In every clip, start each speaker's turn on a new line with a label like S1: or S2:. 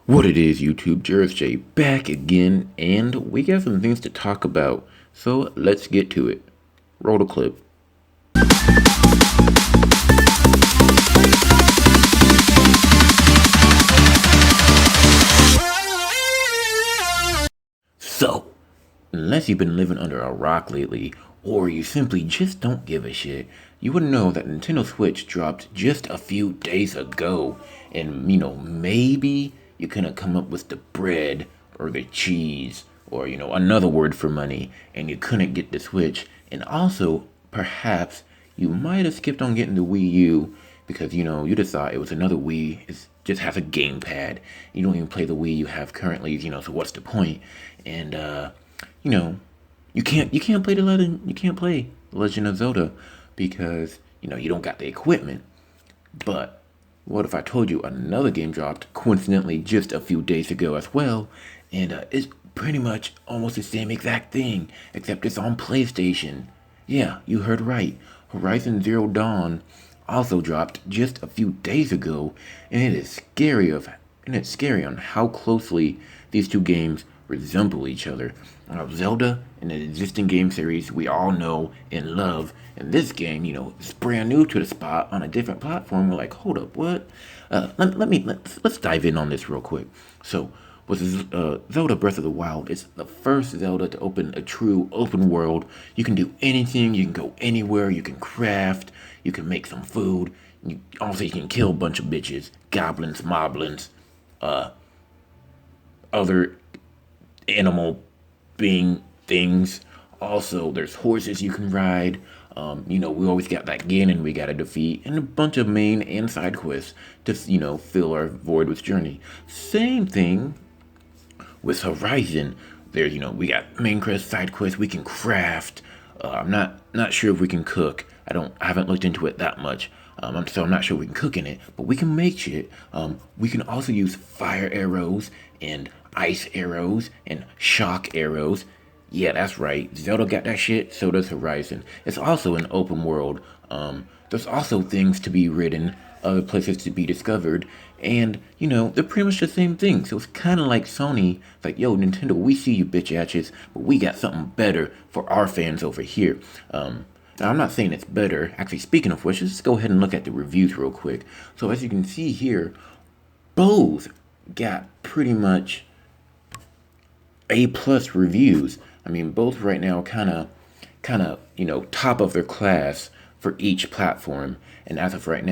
S1: What it is, YouTube, Jerez J back again, and we got some things to talk about, so let's get to it. Roll the clip. So, unless you've been living under a rock lately, or you simply just don't give a shit, you would know that Nintendo Switch dropped just a few days ago. And, maybe you couldn't come up with the bread or the cheese or, another word for money, and you couldn't get the Switch. And also, perhaps, you might have skipped on getting the Wii U because, you just thought it was another Wii. It just has a gamepad. You don't even play the Wii you have currently, so what's the point? And, you know, you can't play the Legend of Zelda because you don't got the equipment. But what if I told you another game dropped coincidentally just a few days ago as well, and it's pretty much almost the same exact thing except it's on PlayStation. Yeah, you heard right. Horizon Zero Dawn also dropped just a few days ago, and it's scary on how closely these two games resemble each other. Zelda, an existing game series we all know and love, and this game, is brand new to the spot on a different platform. We're like, hold up, what? Let's dive in on this real quick. So, with Zelda Breath of the Wild, it's the first Zelda to open a true open world. You can do anything, you can go anywhere, you can craft, you can make some food. You can kill a bunch of bitches, goblins, moblins, other animal being things. Also, there's horses you can ride. We always got that Ganon we gotta defeat, and a bunch of main and side quests to, fill our void with journey. Same thing with Horizon. There's, we got main quest, side quests, we can craft. I'm not sure if we can cook. I haven't looked into it that much. So I'm not sure we can cook in it, but we can make shit. We can also use fire arrows and ice arrows and shock arrows. Yeah, that's right. Zelda got that shit, so does Horizon. It's also an open world. There's also things to be ridden, other places to be discovered, and, they're pretty much the same thing. So it's kind of like Sony. It's like, yo, Nintendo, we see you bitch asses, but we got something better for our fans over here. Now, I'm not saying it's better. Actually, speaking of which, let's go ahead and look at the reviews real quick. So as you can see here, both got pretty much A+ reviews. I mean, both right now kind of, top of their class for each platform. And as of right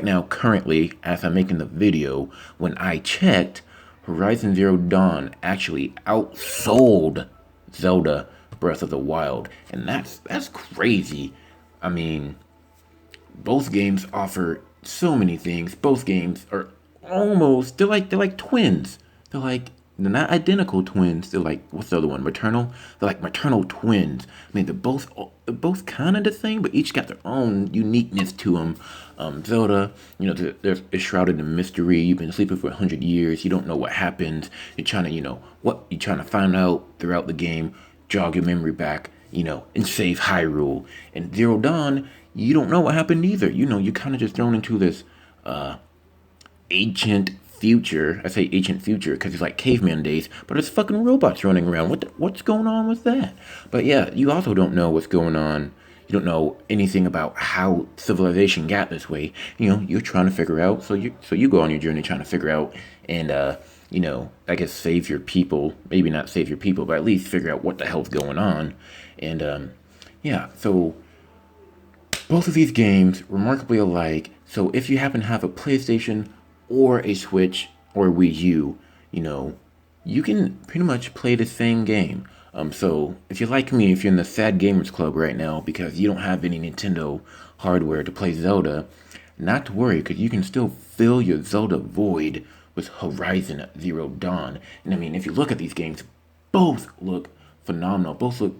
S1: now, currently, as I'm making the video, when I checked, Horizon Zero Dawn actually outsold Zelda Breath of the Wild, and that's crazy. I mean, both games offer so many things. Both games are they're like twins. They're not identical twins. They're like, what's the other one? Maternal. They're like maternal twins. I mean, they're both kind of the same, but each got their own uniqueness to them. Zelda, they're shrouded in mystery. You've been sleeping for 100 years. You don't know what happens. You're trying to find out throughout the game, jog your memory back, and save Hyrule. And Zero Dawn, you don't know what happened either. You're kind of just thrown into this ancient future. I say ancient future because it's like caveman days, but it's fucking robots running around. What's going on with that? But yeah, you also don't know what's going on. You don't know anything about how civilization got this way. You're trying to figure out. So you go on your journey trying to figure out, and I guess save your people. Maybe not save your people, but at least figure out what the hell's going on. And yeah, so both of these games remarkably alike. So if you happen to have a PlayStation or a Switch or Wii U, you can pretty much play the same game. So if you're like me, if you're in the sad gamers club right now because you don't have any Nintendo hardware to play Zelda, not to worry, because you can still fill your Zelda void with Horizon Zero Dawn. And I mean, if you look at these games, both look phenomenal. Both look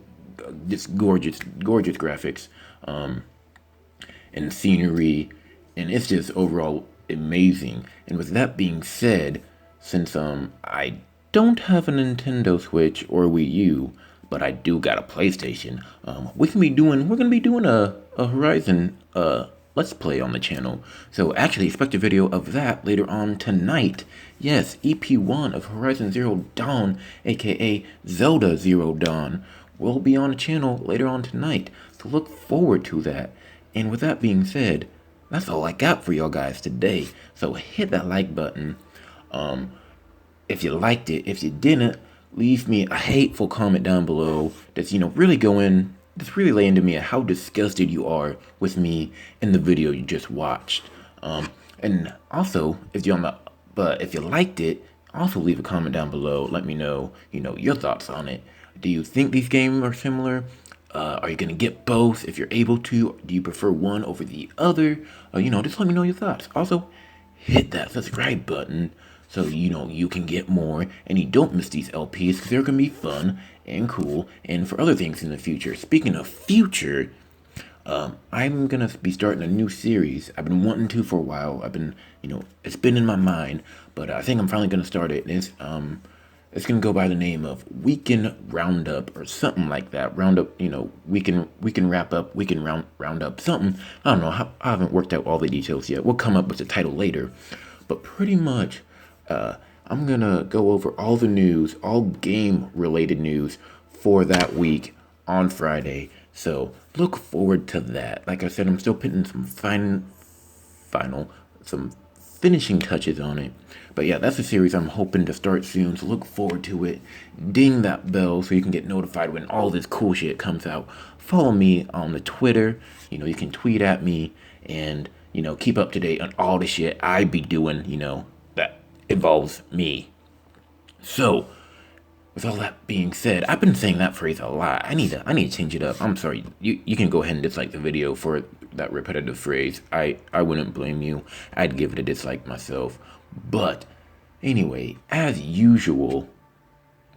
S1: just gorgeous graphics, and scenery, and it's just overall amazing. And with that being said, since I don't have a Nintendo Switch or Wii U, but I do got a PlayStation, we're gonna be doing a Horizon Let's Play on the channel. So actually expect a video of that later on tonight. Yes, EP1 of Horizon Zero Dawn, aka Zelda Zero Dawn, will be on the channel later on tonight. So look forward to that. And with that being said, that's all I got for y'all guys today. So hit that like button. If you liked it. If you didn't, leave me a hateful comment down below that's, really lay into me how disgusted you are with me in the video you just watched. And also, if you liked it, also leave a comment down below. Let me know, your thoughts on it. Do you think these games are similar? Are you going to get both if you're able to? Do you prefer one over the other? Just let me know your thoughts. Also, hit that subscribe button so you can get more and you don't miss these LPs because they're going to be fun and cool and for other things in the future. Speaking of future, I'm going to be starting a new series. I've been wanting to for a while. It's been in my mind, but I think I'm finally going to start it. It's going to go by the name of Weekend Roundup or something like that. Roundup, weekend wrap up, weekend round up, something. I don't know. I haven't worked out all the details yet. We'll come up with the title later. But pretty much, I'm going to go over all the news, all game-related news for that week on Friday. So look forward to that. Like I said, I'm still putting some some finishing touches on it. But yeah, that's a series I'm hoping to start soon, so look forward to it. Ding that bell so you can get notified when all this cool shit comes out. Follow me on the Twitter. You can tweet at me and, keep up to date on all the shit I be doing, that involves me. So, with all that being said, I've been saying that phrase a lot. I need to change it up. I'm sorry. You can go ahead and dislike the video for that repetitive phrase. I wouldn't blame you. I'd give it a dislike myself. But anyway, as usual,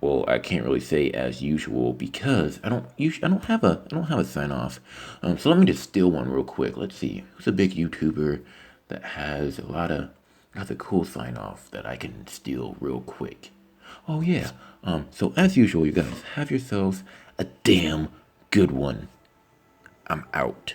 S1: well, I can't really say as usual because I don't have a sign off. So let me just steal one real quick. Let's see. Who's a big YouTuber that has a lot of cool sign off that I can steal real quick? Oh yeah. So as usual, you guys have yourselves a damn good one. I'm out.